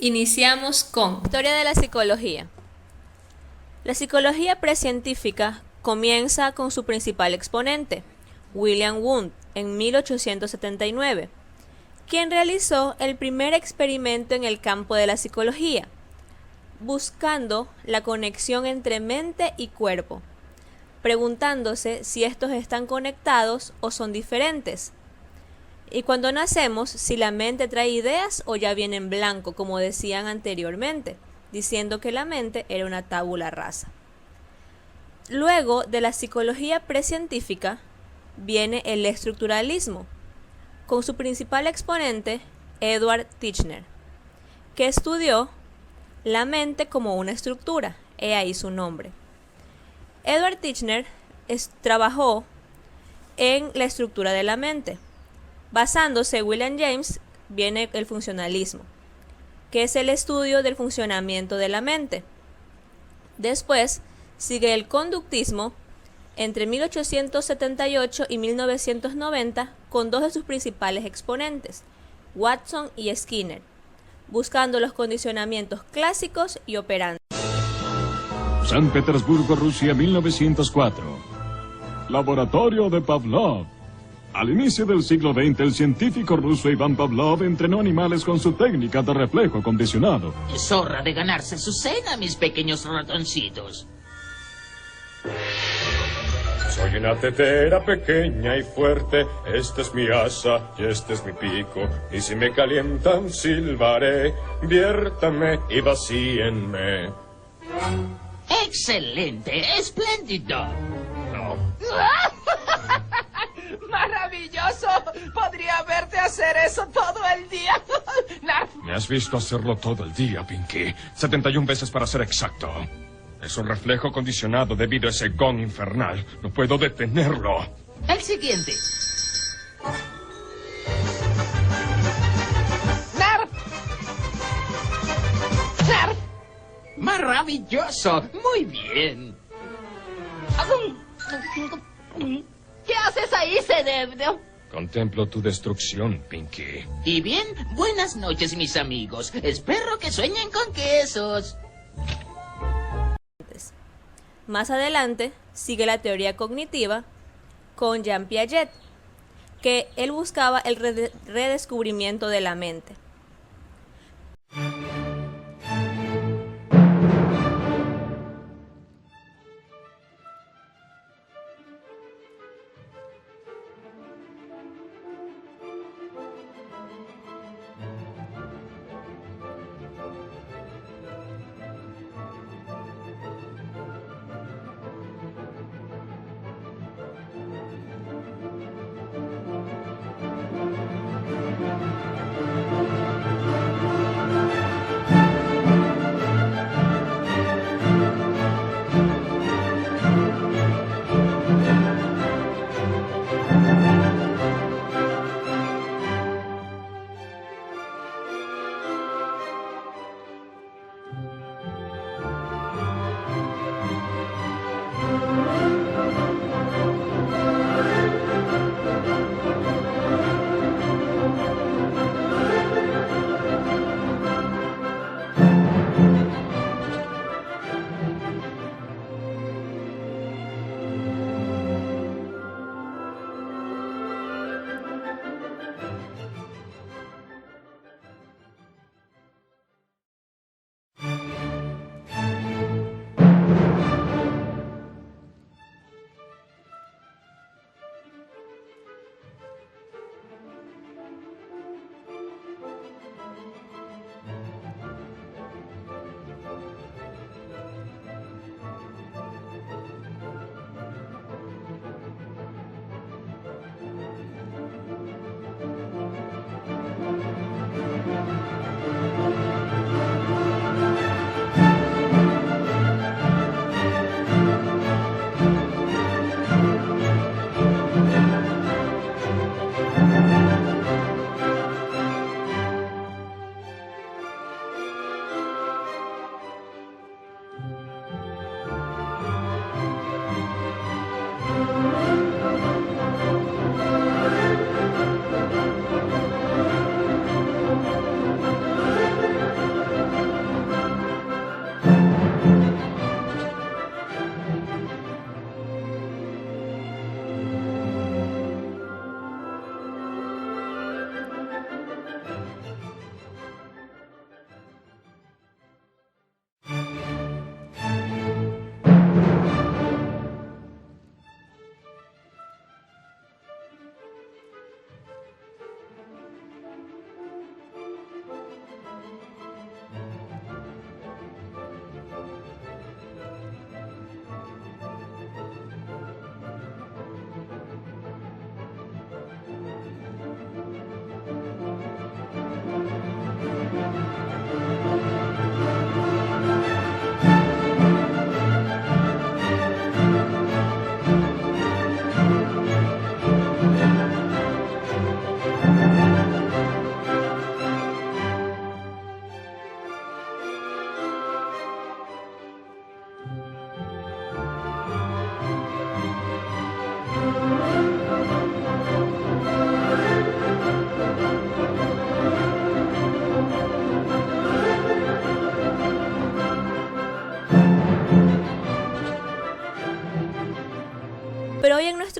Iniciamos con Historia de la psicología. La psicología precientífica comienza con su principal exponente, William Wundt, en 1879, quien realizó el primer experimento en el campo de la psicología, buscando la conexión entre mente y cuerpo, preguntándose si estos están conectados o son diferentes. Y cuando nacemos, si la mente trae ideas o ya viene en blanco, como decían anteriormente, diciendo que la mente era una tabula rasa. Luego de la psicología precientífica viene el estructuralismo, con su principal exponente, Edward Titchener, que estudió la mente como una estructura, he ahí su nombre. Edward Titchener trabajó en la estructura de la mente. Basándose en William James, viene el funcionalismo, que es el estudio del funcionamiento de la mente. Después sigue el conductismo entre 1878 y 1990 con dos de sus principales exponentes, Watson y Skinner, buscando los condicionamientos clásicos y operantes. San Petersburgo, Rusia, 1904. Laboratorio de Pavlov. Al inicio del siglo XX, el científico ruso Iván Pavlov entrenó animales con su técnica de reflejo condicionado. Es hora de ganarse su cena, mis pequeños ratoncitos. Soy una tetera pequeña y fuerte, esta es mi asa y este es mi pico, y si me calientan silbaré, viértame y vacíenme. ¡Excelente! ¡Espléndido! No. ¡Maravilloso! Podría verte hacer eso todo el día. Narf. Me has visto hacerlo todo el día, Pinky. 71 veces para ser exacto. Es un reflejo condicionado debido a ese gong infernal. No puedo detenerlo. El siguiente. Narf. Narf. ¡Maravilloso! Muy bien. ¿Qué haces ahí, cerebro? Contemplo tu destrucción, Pinky. Y bien, buenas noches, mis amigos. Espero que sueñen con quesos. Más adelante sigue la teoría cognitiva con Jean Piaget, que él buscaba el redescubrimiento de la mente.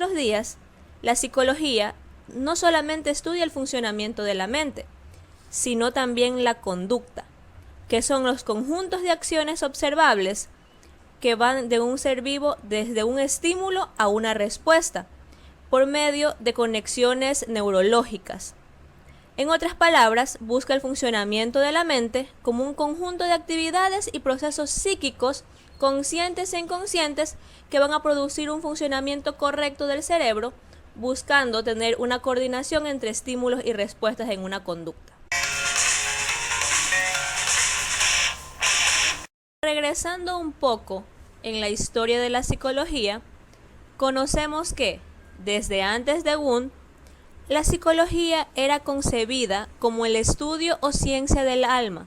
nuestros días, la psicología no solamente estudia el funcionamiento de la mente, sino también la conducta, que son los conjuntos de acciones observables que van de un ser vivo desde un estímulo a una respuesta, por medio de conexiones neurológicas. En otras palabras, busca el funcionamiento de la mente como un conjunto de actividades y procesos psíquicos conscientes e inconscientes que van a producir un funcionamiento correcto del cerebro, buscando tener una coordinación entre estímulos y respuestas en una conducta. Regresando un poco en la historia de la psicología, conocemos que, desde antes de Wundt, la psicología era concebida como el estudio o ciencia del alma,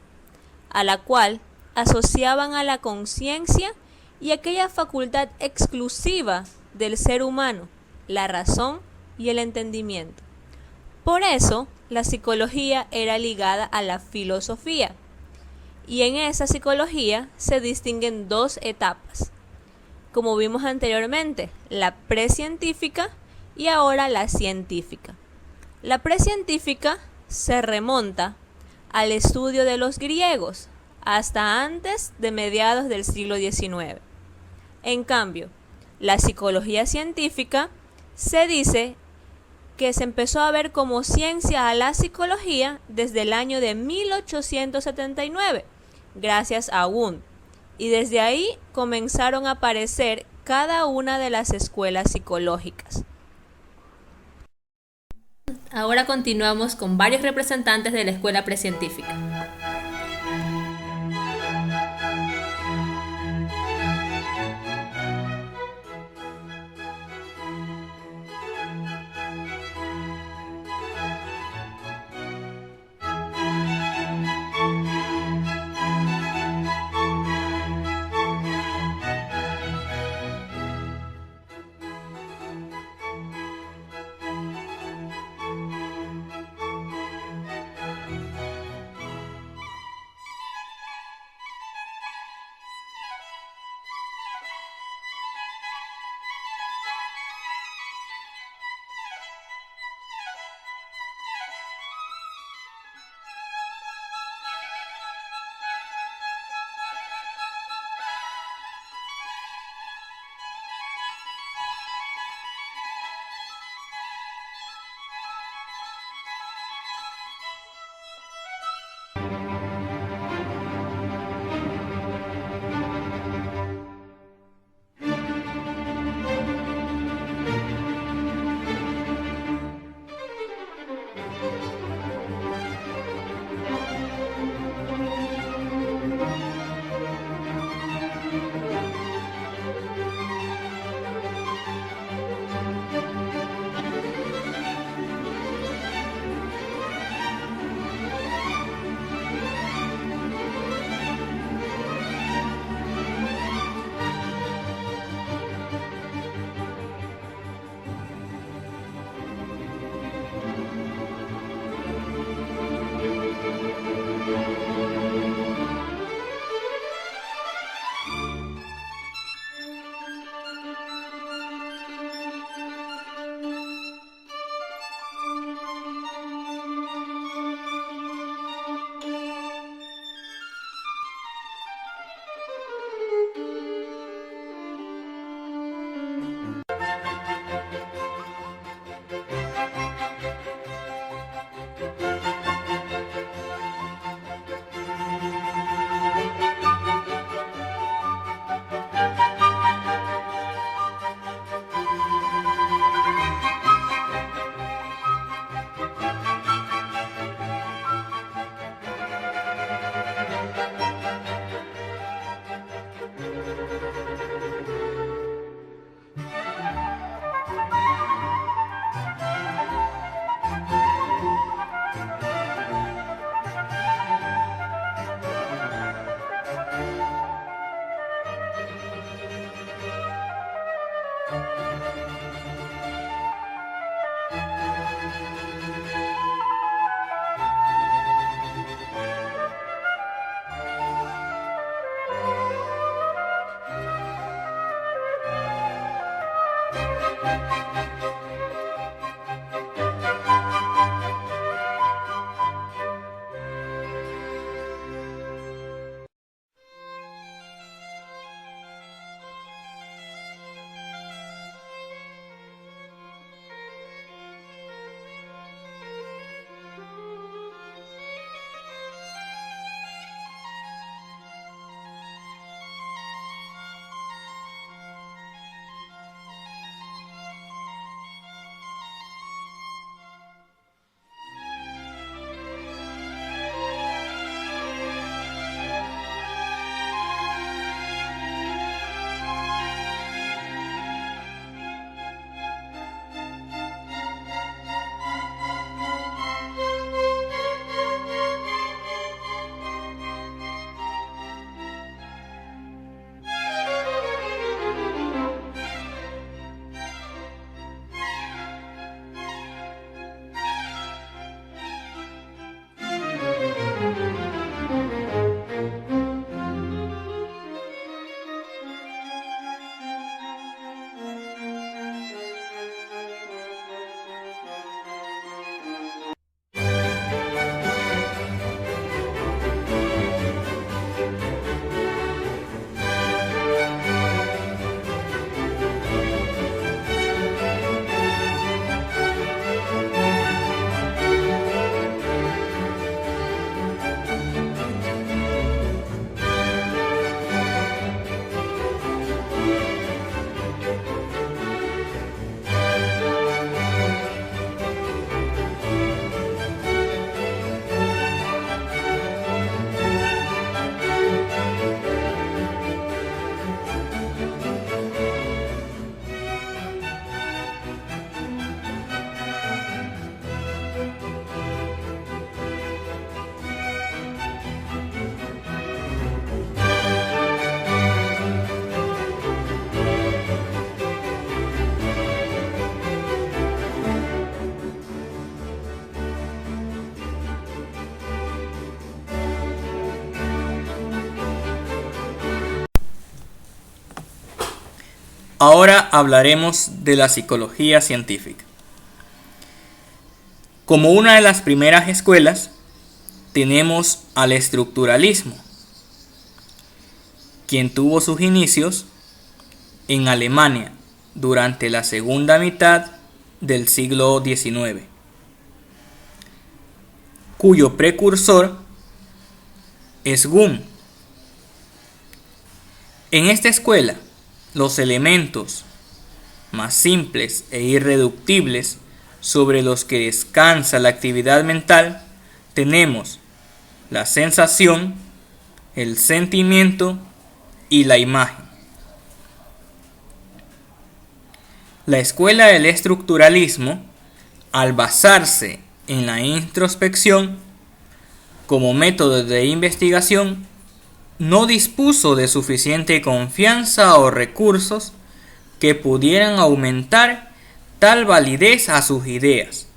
a la cual asociaban a la conciencia y aquella facultad exclusiva del ser humano, la razón y el entendimiento. Por eso, la psicología era ligada a la filosofía, y en esa psicología se distinguen dos etapas, como vimos anteriormente, la precientífica y ahora la científica. La precientífica se remonta al estudio de los griegos hasta antes de mediados del siglo XIX. En cambio, la psicología científica se dice que se empezó a ver como ciencia a la psicología desde el año de 1879, gracias a Wundt, y desde ahí comenzaron a aparecer cada una de las escuelas psicológicas. Ahora continuamos con varios representantes de la escuela precientífica. Ahora hablaremos de la psicología científica. Como una de las primeras escuelas, tenemos al estructuralismo, quien tuvo sus inicios en Alemania durante la segunda mitad del siglo XIX, cuyo precursor es Wundt. En esta escuela, los elementos más simples e irreductibles sobre los que descansa la actividad mental tenemos la sensación, el sentimiento y la imagen. La escuela del estructuralismo, al basarse en la introspección como método de investigación, no dispuso de suficiente confianza o recursos que pudieran aumentar tal validez a sus ideas.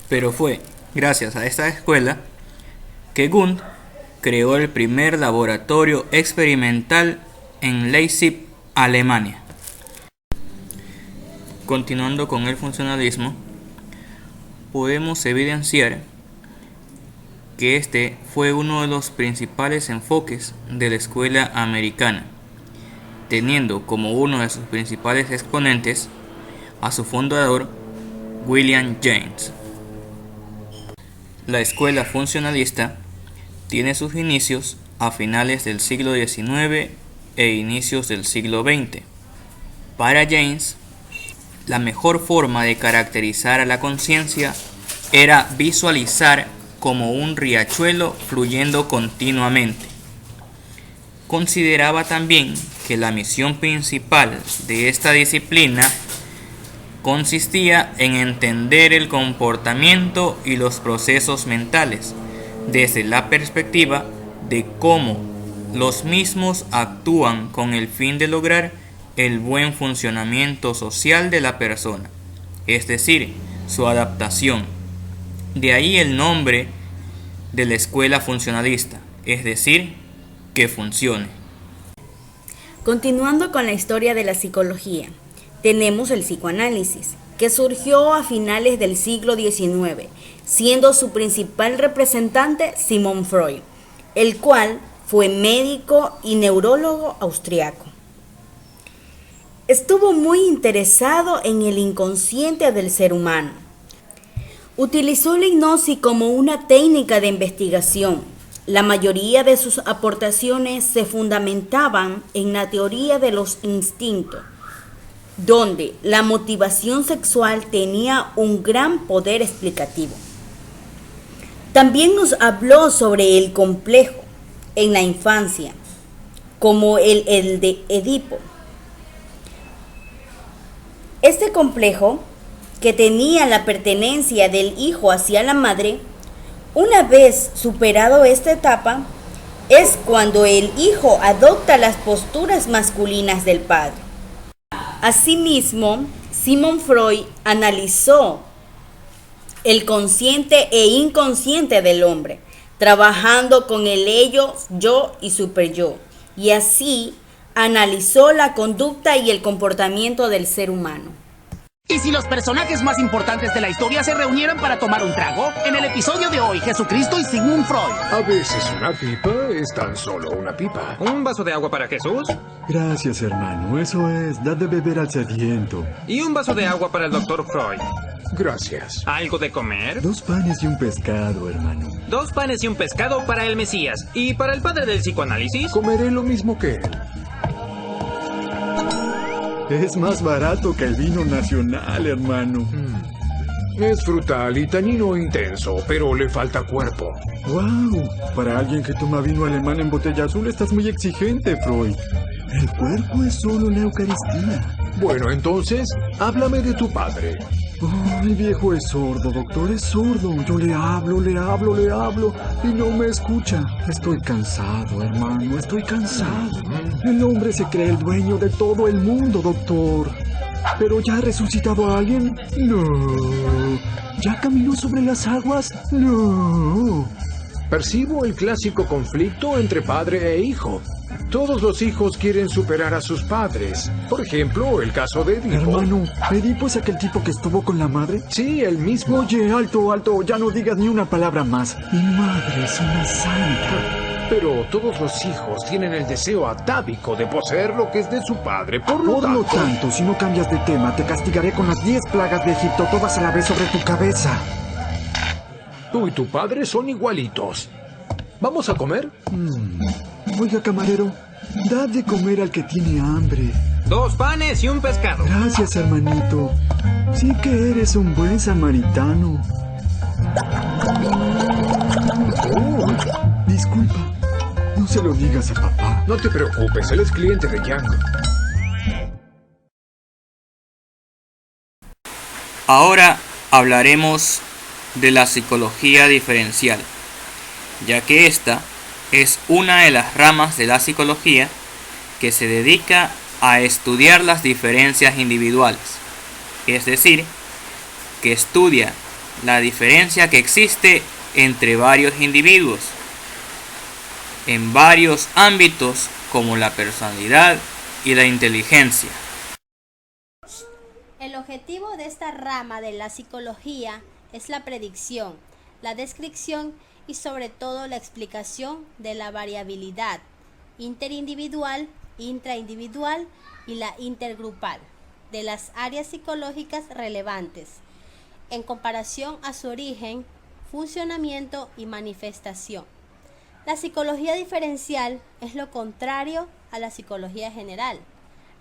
Pero fue gracias a esta escuela que Wundt creó el primer laboratorio experimental en Leipzig, Alemania. Continuando con el funcionalismo, podemos evidenciar que este fue uno de los principales enfoques de la escuela americana, teniendo como uno de sus principales exponentes a su fundador, William James. La escuela funcionalista tiene sus inicios a finales del siglo XIX e inicios del siglo XX. Para James, la mejor forma de caracterizar a la conciencia era visualizar como un riachuelo fluyendo continuamente. Consideraba también que la misión principal de esta disciplina consistía en entender el comportamiento y los procesos mentales desde la perspectiva de cómo los mismos actúan con el fin de lograr el buen funcionamiento social de la persona, es decir, su adaptación. De ahí el nombre de la escuela funcionalista, es decir, que funcione. Continuando con la historia de la psicología, tenemos el psicoanálisis, que surgió a finales del siglo XIX, siendo su principal representante Sigmund Freud, el cual fue médico y neurólogo austriaco. Estuvo muy interesado en el inconsciente del ser humano. Utilizó la hipnosis como una técnica de investigación. La mayoría de sus aportaciones se fundamentaban en la teoría de los instintos, donde la motivación sexual tenía un gran poder explicativo. También nos habló sobre el complejo en la infancia, como el de Edipo. Este complejo, que tenía la pertenencia del hijo hacia la madre, una vez superado esta etapa, es cuando el hijo adopta las posturas masculinas del padre. Asimismo, Sigmund Freud analizó el consciente e inconsciente del hombre, trabajando con el ello, yo y superyo, y así analizó la conducta y el comportamiento del ser humano. ¿Y si los personajes más importantes de la historia se reunieran para tomar un trago? En el episodio de hoy, Jesucristo y Sigmund Freud. A veces una pipa es tan solo una pipa. ¿Un vaso de agua para Jesús? Gracias, hermano. Eso es, da de beber al sediento. ¿Y un vaso de agua para el Dr. Freud? Gracias. ¿Algo de comer? 2 panes y un pescado, hermano. 2 panes y un pescado para el Mesías. ¿Y para el padre del psicoanálisis? Comeré lo mismo que él. Es más barato que el vino nacional, hermano. Es frutal y tanino intenso, pero le falta cuerpo. ¡Wow! Para alguien que toma vino alemán en botella azul estás muy exigente, Freud. El cuerpo es solo la Eucaristía. Bueno, entonces, háblame de tu padre. Oh, el viejo es sordo, doctor, es sordo. Yo le hablo y no me escucha. Estoy cansado, hermano, estoy cansado. El hombre se cree el dueño de todo el mundo, doctor. ¿Pero ya ha resucitado a alguien? No. ¿Ya caminó sobre las aguas? No. Percibo el clásico conflicto entre padre e hijo. Todos los hijos quieren superar a sus padres. Por ejemplo, el caso de Edipo. Hermano, ¿Edipo es aquel tipo que estuvo con la madre? Sí, el mismo. Oye, alto, alto, ya no digas ni una palabra más. Mi madre es una santa. Pero todos los hijos tienen el deseo atávico de poseer lo que es de su padre. Por lo tanto, si no cambias de tema, te castigaré con las 10 plagas de Egipto, todas a la vez sobre tu cabeza. Tú y tu padre son igualitos. ¿Vamos a comer? Oiga, camarero, da de comer al que tiene hambre. 2 panes y un pescado. Gracias, hermanito. Sí que eres un buen samaritano. Disculpa, no se lo digas a papá. No te preocupes, él es cliente de Yang. Ahora hablaremos de la psicología diferencial, ya que esta es una de las ramas de la psicología que se dedica a estudiar las diferencias individuales, es decir, que estudia la diferencia que existe entre varios individuos en varios ámbitos como la personalidad y la inteligencia. El objetivo de esta rama de la psicología es la predicción, la descripción y sobre todo la explicación de la variabilidad interindividual, intraindividual y la intergrupal de las áreas psicológicas relevantes en comparación a su origen, funcionamiento y manifestación. La psicología diferencial es lo contrario a la psicología general,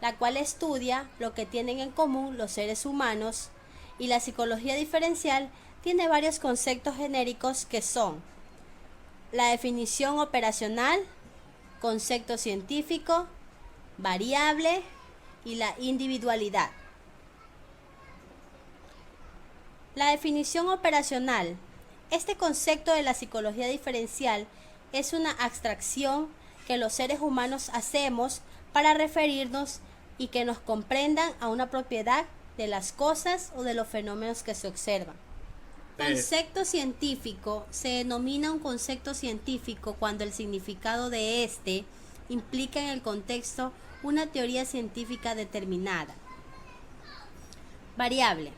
la cual estudia lo que tienen en común los seres humanos, y la psicología diferencial tiene varios conceptos genéricos que son la definición operacional, concepto científico, variable y la individualidad. La definición operacional. Este concepto de la psicología diferencial es una abstracción que los seres humanos hacemos para referirnos y que nos comprendan a una propiedad de las cosas o de los fenómenos que se observan. Concepto científico. Se denomina un concepto científico cuando el significado de este implica en el contexto una teoría científica determinada. Variable.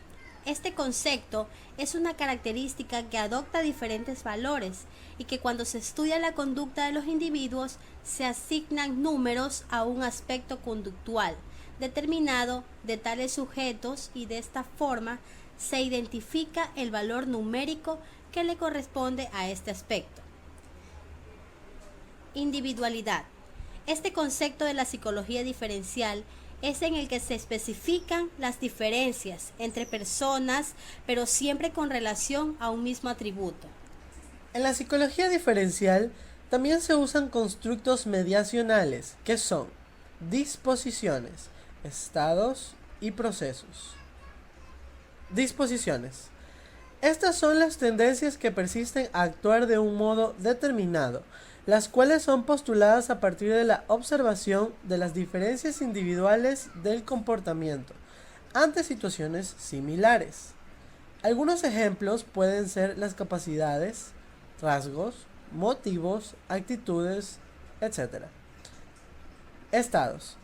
Este concepto es una característica que adopta diferentes valores y que cuando se estudia la conducta de los individuos se asignan números a un aspecto conductual determinado de tales sujetos y de esta forma se identifica el valor numérico que le corresponde a este aspecto. Individualidad. Este concepto de la psicología diferencial es en el que se especifican las diferencias entre personas, pero siempre con relación a un mismo atributo. En la psicología diferencial también se usan constructos mediacionales, que son disposiciones, estados y procesos. Disposiciones. Estas son las tendencias que persisten a actuar de un modo determinado, las cuales son postuladas a partir de la observación de las diferencias individuales del comportamiento ante situaciones similares. Algunos ejemplos pueden ser las capacidades, rasgos, motivos, actitudes, etc. Estados.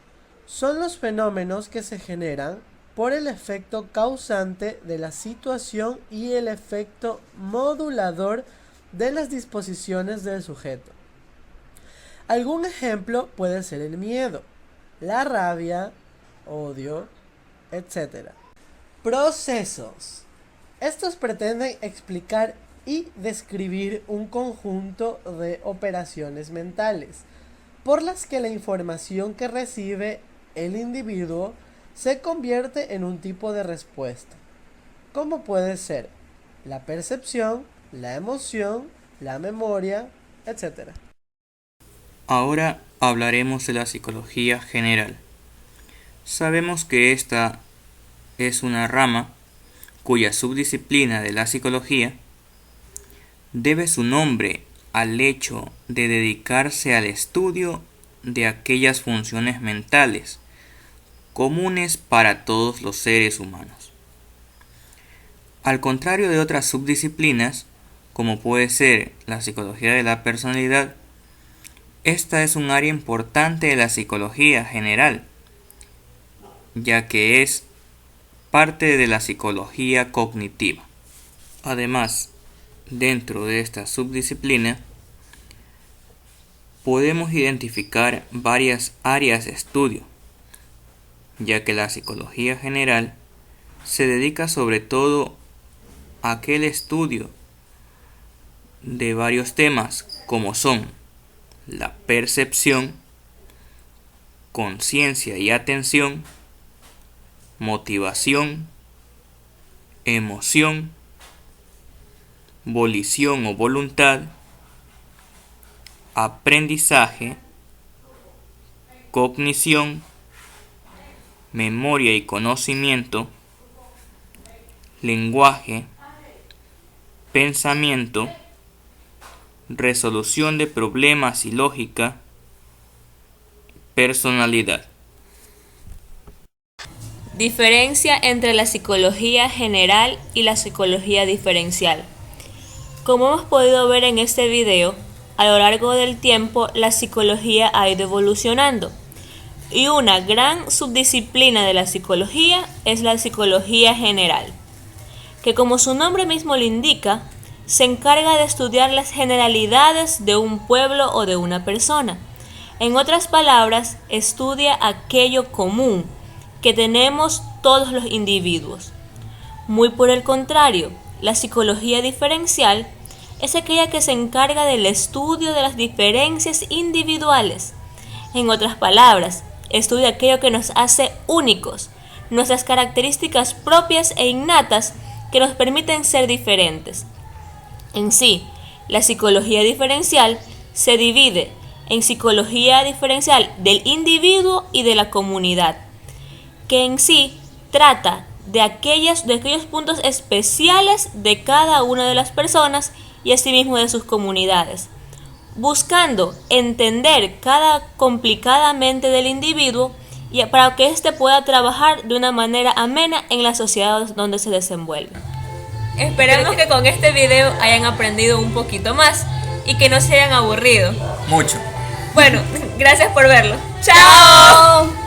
Son los fenómenos que se generan por el efecto causante de la situación y el efecto modulador de las disposiciones del sujeto. Algún ejemplo puede ser el miedo, la rabia, odio, etc. Procesos. Estos pretenden explicar y describir un conjunto de operaciones mentales por las que la información que recibe el individuo se convierte en un tipo de respuesta, como puede ser la percepción, la emoción, la memoria, etc. Ahora hablaremos de la psicología general. Sabemos que esta es una rama cuya subdisciplina de la psicología debe su nombre al hecho de dedicarse al estudio de aquellas funciones mentales comunes para todos los seres humanos. Al contrario de otras subdisciplinas, como puede ser la psicología de la personalidad, Esta es un área importante de la psicología general, ya que es parte de la psicología cognitiva. Además, dentro de esta subdisciplina, podemos identificar varias áreas de estudio, ya que la psicología general se dedica sobre todo a aquel estudio de varios temas como son la percepción, conciencia y atención, motivación, emoción, volición o voluntad, aprendizaje, cognición, memoria y conocimiento, lenguaje, pensamiento, resolución de problemas y lógica, personalidad. Diferencia entre la psicología general y la psicología diferencial. Como hemos podido ver en este video, a lo largo del tiempo la psicología ha ido evolucionando y una gran subdisciplina de la psicología es la psicología general, que como su nombre mismo lo indica, se encarga de estudiar las generalidades de un pueblo o de una persona. En otras palabras, estudia aquello común que tenemos todos los individuos. Muy por el contrario, la psicología diferencial es aquella que se encarga del estudio de las diferencias individuales. En otras palabras, estudia aquello que nos hace únicos, nuestras características propias e innatas que nos permiten ser diferentes. En sí, la psicología diferencial se divide en psicología diferencial del individuo y de la comunidad, que en sí trata de aquellos puntos especiales de cada una de las personas y asimismo de sus comunidades, buscando entender cada complicadamente del individuo y para que éste pueda trabajar de una manera amena en la sociedad donde se desenvuelve. Esperamos que con este video hayan aprendido un poquito más y que no se hayan aburrido. Mucho. Bueno, gracias por verlo. ¡Chao!